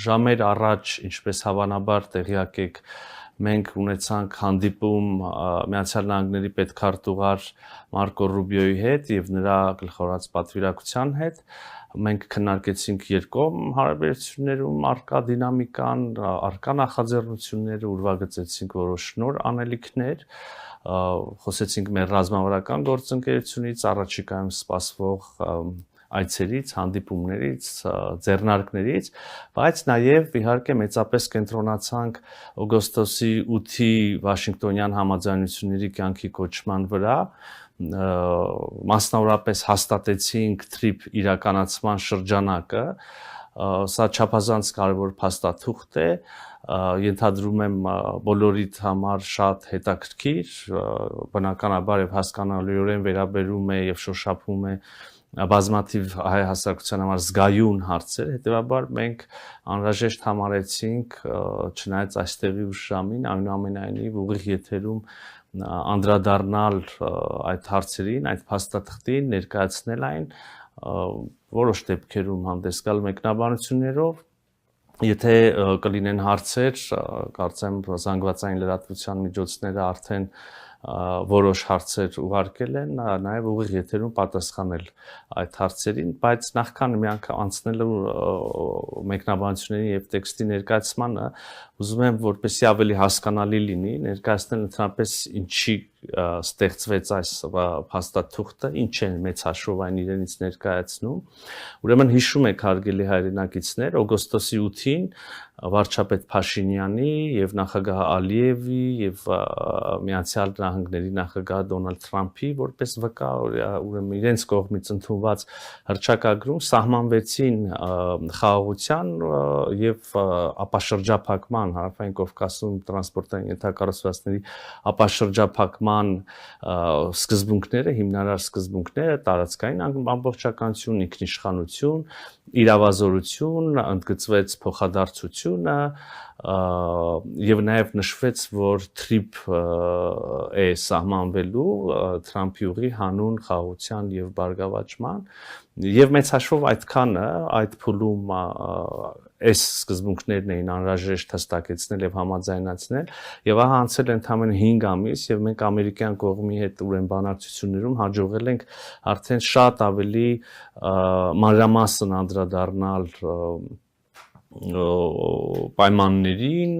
ժամեր առաջ, ինչպես հավանաբար տեղյակ եք, մենք ունեցանք հանդիպում Միացյալ Նահանգների պետքարտուղար Մարկո Ռուբիոյի հետ եւ նրա գլխավորած պատվիրակության հետ։ Մենք քննարկեցինք երկկողմ հարաբերություններում արկա դինամիկան, արկա նախաձեռնությունները, ուրվագծեցինք որոշ նոր անելիքներ, խոսեցինք մեր ռազմավարական գործընկերությունից, առաջիկայում սպասվող այցերից, հանդիպումներից, ձեռնարկներից, բայց նաև իհարկե մեծապես կենտրոնացանք օգոստոսի 8-ի Վաշինգտոնյան համաձայնությունների կյանքի կոչման վրա, մասնավորապես հաստատեցինք TRIP իրականացման շրջանակը, սա չափազանց կարևոր փաստաթուղթ է, ենթադրում եմ բոլորիդ համար շատ հետաքրքիր, բնականաբար եւ հասկանալիորեն վերաբերում է եւ շոշափում է բազմաթիվ հայ հասարակության համար զգայուն հարցեր, հետեւաբար մենք անհրաժեշտ համարեցինք, չնայած այստեղի ուշ ժամին, այնուամենայնիվ ուղիղ եթերում անդրադառնալ այդ հարցերին, այդ փաստաթղթին, ներկայացնել այն, որոշ դեպքերում հանդես գալ մեկնաբանություններով, եթե կլինեն հարցեր, կարծեմ զանգվածային լրատվության միջոցները արդեն որոշ հարցեր ուղարկել են, նաև ուղիղ եթերում պատասխանել այդ հարցերին, բայց նախքան մի անգամ անցնելու մեկնաբանությունների եւ տեքստի ներկայացմանը, ուզում եմ որպեսզի ավելի հասկանալի լինի, ներկայացնել ընդհանրապես ինչի ստեղծվեց այս փաստաթուղթը, ինչ է մեծ հաշվով այն իրենից ներկայացնում։ Ուրեմն հիշում եք հարգելի հայրենակիցներ, օգոստոսի 8-ին վարչապետ Փաշինյանի եւ նախագահ Ալիևի եւ Միացյալ Նահանգների նախագահ Դոնալդ Թրամփի որպես վկա, ուրեմն իրենց կողմից ընդունված հռչակագրում սահմանվեցին խաղաղության եւ ապաշրջափակման հարավային Կովկասում տրանսպորտային ենթակառուցվածքների ապաշրջափակման սկզբունքները, հիմնարար սկզբունքները, տարածքային ամբողջականություն, ինքնիշխանություն, իրավազորություն, ընդգծվեց փոխադարձությունը եւ նաեւ նշվեց, որ TRIP է սահմանվելու Թրամփի ուղի հանուն խաղաղության եւ բարգավաճման եւ մեծ հաշվով այդքանը այդ փուլում այս սկզբունքներն էին անհրաժեշտ հստակեցնել եւ համաձայնացնել եւ ահա անցել ընդամենը 5 ամիս եւ մենք ամերիկյան կողմի հետ ուրեմն բանակցություններում հաջողել ենք արդեն շատ ավելի մանրամասն անդրադառնալ պայմաններին,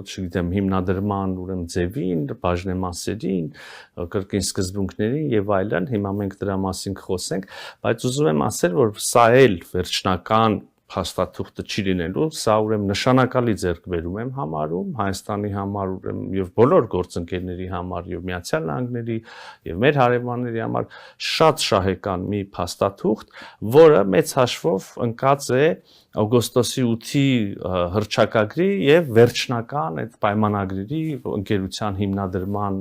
չգիտեմ, հիմնադրման ուրեմն ձևին, բաժնեմասերին, կրկին սկզբունքներին եւ այլն, հիմա մենք դրա մասին կխոսենք, բայց ուզում եմ ասել, որ սա էլ վերջնական փաստաթուղթը չի լինելու, սա ուրեմն նշանակալի ձեռքբերում եմ համարում Հայաստանի համար ուրեմն եւ բոլոր գործընկերների համար եւ Միացյալ Նահանգների եւ մեր հարևանների համար շատ շահեկան մի փաստաթուղթ, որը մեծ հաշվով ընկած է օգոստոսի 8-ի հռչակագրի եւ վերջնական այդ պայմանագրերի ընկերության հիմնադրման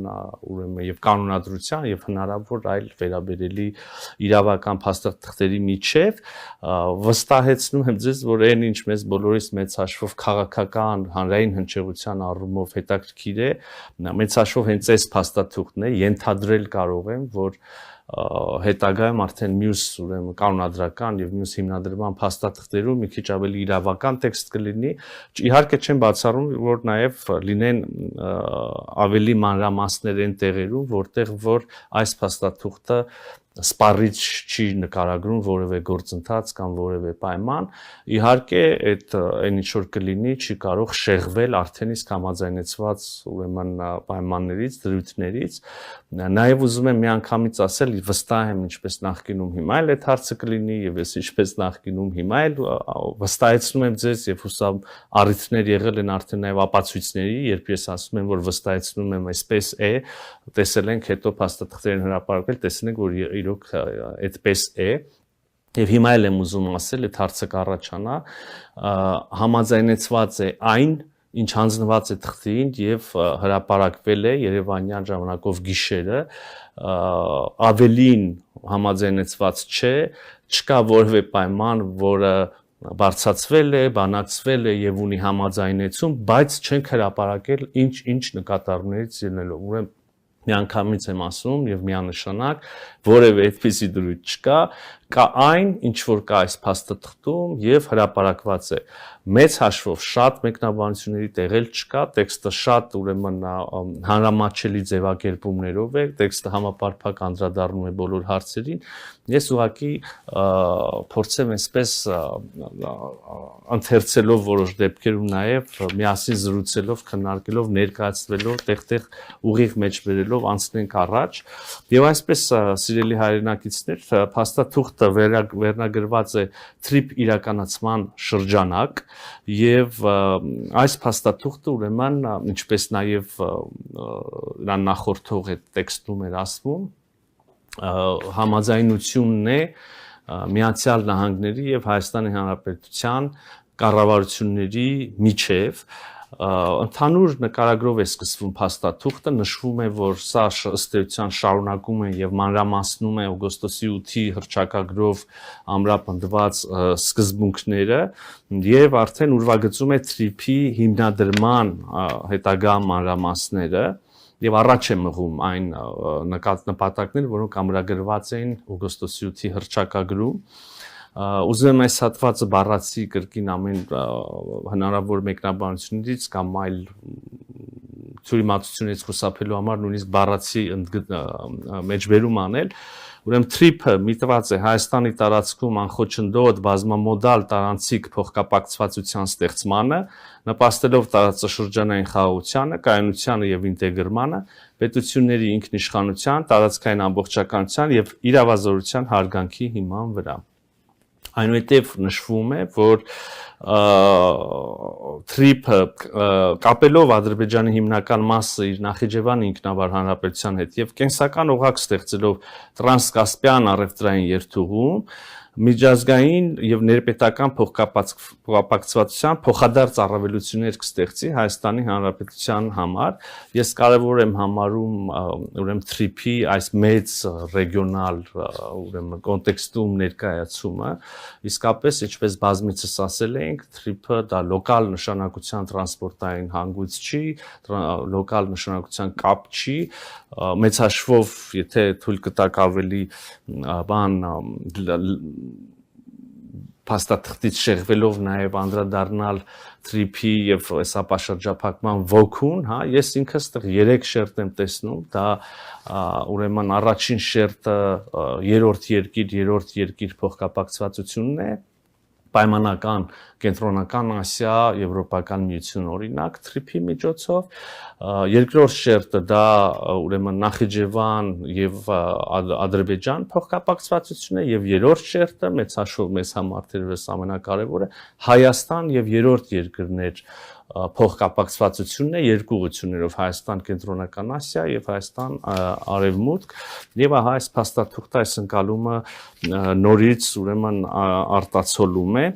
ուրեմն եւ կանոնադրության եւ հնարավոր այլ վերաբերելի իրավական փաստաթղթերի միջև վստահեցնում եմ ձեզ, որ այն ինչ մեզ բոլորիս մեծ հաշվով քաղաքական հանրային հնչեղության առումով հետաքրքիր է, մեծ հաշվով հենց այս փաստաթուղթն է, ենթադրել կարող եմ, որ հետագայում արդեն մյուս ուրեմն կանոնադրական եւ մյուս հիմնադրման փաստաթղթերում մի քիչ ավելի իրավական տեքստ կլինի, իհարկե չեմ բացառում, որ նաեւ լինեն ավելի մանրամասներ այն տեղերում, որտեղ որ այս փաստաթուղթը սպառիչ չի նկարագրում որևէ գործընթաց կամ որևէ պայման, իհարկե այդ այն ինչ որ կլինի չի կարող շեղվել արդեն իսկ համաձայնեցված ուրեմն պայմաններից, դրույթներից, նաև ուզում եմ միանգամից ասել, վստահ եմ ինչպես նախկինում հիմա էլ այդ հարցը կլինի եւ ես ինչպես նախկինում հիմա էլ վստահեցնում եմ ձեզ եւ հուսամ առիթներ եղել են արդեն նաև ապացույցների, երբ ես ասում եմ որ վստահեցնում եմ այսպես է, տեսել ենք հետո փաստաթղթերն հրապարակվել, տեսնենք որ իրոք այդպես է եւ հիմա էլ եմ ուզում ասել այդ հարցը կառաջանա համաձայնեցված է այն ինչ հանձնված է թղթին եւ հրապարակվել է Երևանյան ժամանակով գիշերը ավելին համաձայնեցված չէ, չկա որևէ պայման, որը բարձրացվել է, բանակցվել է եւ ունի համաձայնեցում, բայց չենք հրապարակել ինչ նկատառումներից ելնելով։ Ուրեմն միանգամից եմ ասում եւ միանշանակ որևէ այդպիսի դրույթ չկա, կա այն, ինչ որ կա այս փաստաթղթում եւ հրապարակված է։ Մեծ հաշվով շատ մեկնաբանությունների տեղել չկա, տեքստը շատ ուրեմն հանրամատչելի ձևակերպումներով է, տեքստը համապարփակ անդրադառնում է բոլոր հարցերին։ Ես ուղղակի փորձեմ այսպես ընթերցելով որոշ դեպքերում նաև միասին զրուցելով, քննարկելով, ներկայացնելով, տեղ-տեղ ուղիղ մեջ բերելով անցնենք առաջ։ Եվ այսպես սիրելի հայրենակիցներ, փաստաթուղթը վերնագրված է թրիփ իրականացման շրջանակ եւ այս փաստաթուղթը ուրեմն ինչպես նաև իրան նախորդող այդ տեքստում էր ասվում համաձայնությունն է Միացյալ Նահանգների եւ Հայաստանի Հանրապետության կառավարությունների միջև ընդհանուր նկարագրով է սկսվում փաստաթուղթը, նշվում է, որ սա ըստ էության շարունակում է եւ մանրամասնում է օգոստոսի 8-ի հռչակագրով ամրապնդված սկզբունքները եւ արդեն ուրվագծում է թրիփի հիմնադրման հետագա մանրամասները եւ առաջ է մղում այն նպատակները, որոնք ամրագրված էին օգոստոսի 8-ի հռչակագրում։ Ուզում եմ այս հատվածը բառացի կրկին ամեն հնարավոր մեկնաբանություններից կամ այլ թյուրիմացությունից խուսափելու համար նույնիսկ բառացի մեջբերում անել։ Ուրեմն թրիփը միտված է Հայաստանի տարածքում անխոչնդոտ բազմամոդալ տարանցիկ փոխկապակցվածության ստեղծմանը, նպաստելով տարածաշրջանային խաղաղությանը, կայունությանը եւ ինտեգրմանը, պետությունների ինքնիշխանության, տարածքային ամբողջականության եւ իրավազորության հարգանքի հիման վրա։ Այնուհետև նշվում է, որ թրիփը կապելով Ադրբեջանի հիմնական մասը իր Նախիջևան ինքնավար հանրապետության հետ եւ կենսական օղակ ստեղծելով տրանսկասպյան առևտրային երթուղում միջազգային եւ ներպետական փոխկապակցվածության փոխադարձ առավելություններ կստեղծի Հայաստանի Հանրապետության համար։ Ես կարևոր եմ համարում ուրեմն թրիփի այս մեծ ռեգիոնալ ուրեմն կոնտեքստում ներկայացումը, իսկապես ինչպես բազմիցս ասել ենք, թրիփը դա լոկալ նշանակության տրանսպորտային հանգույց չի, լոկալ նշանակության կապ չի, մեծ հաշվով, եթե թույլ կտակ ավելի բան փաստաթղթից շեղվելով նաև անդրադառնալ թրիփի եւ սապաշրջափակման ոգուն, հա, ես ինքս այդտեղ 3 շերտ եմ տեսնում, դա ուրեմն առաջին շերտը երրորդ երկիր փոխկապակցվածությունն է, պայմանական կենտրոնական Ասիա, Եվրոպական միություն օրինակ թրիփի միջոցով, երկրորդ շերտը դա ուրեմն Նախիջևան եւ Ադրբեջան փոխկապակցվածությունն է եւ երրորդ շերտը մեծ հաշվով մեզ համար թերևս ամենակարևորը Հայաստան եւ երրորդ երկրներ փոխկապակցվածությունն է երկու ուղղություններով Հայաստան կենտրոնական Ասիա եւ Հայաստան արևմուտք եւ ահա այս փաստաթուղթը այս ընկալումը նորից ուրեմն արտացոլում է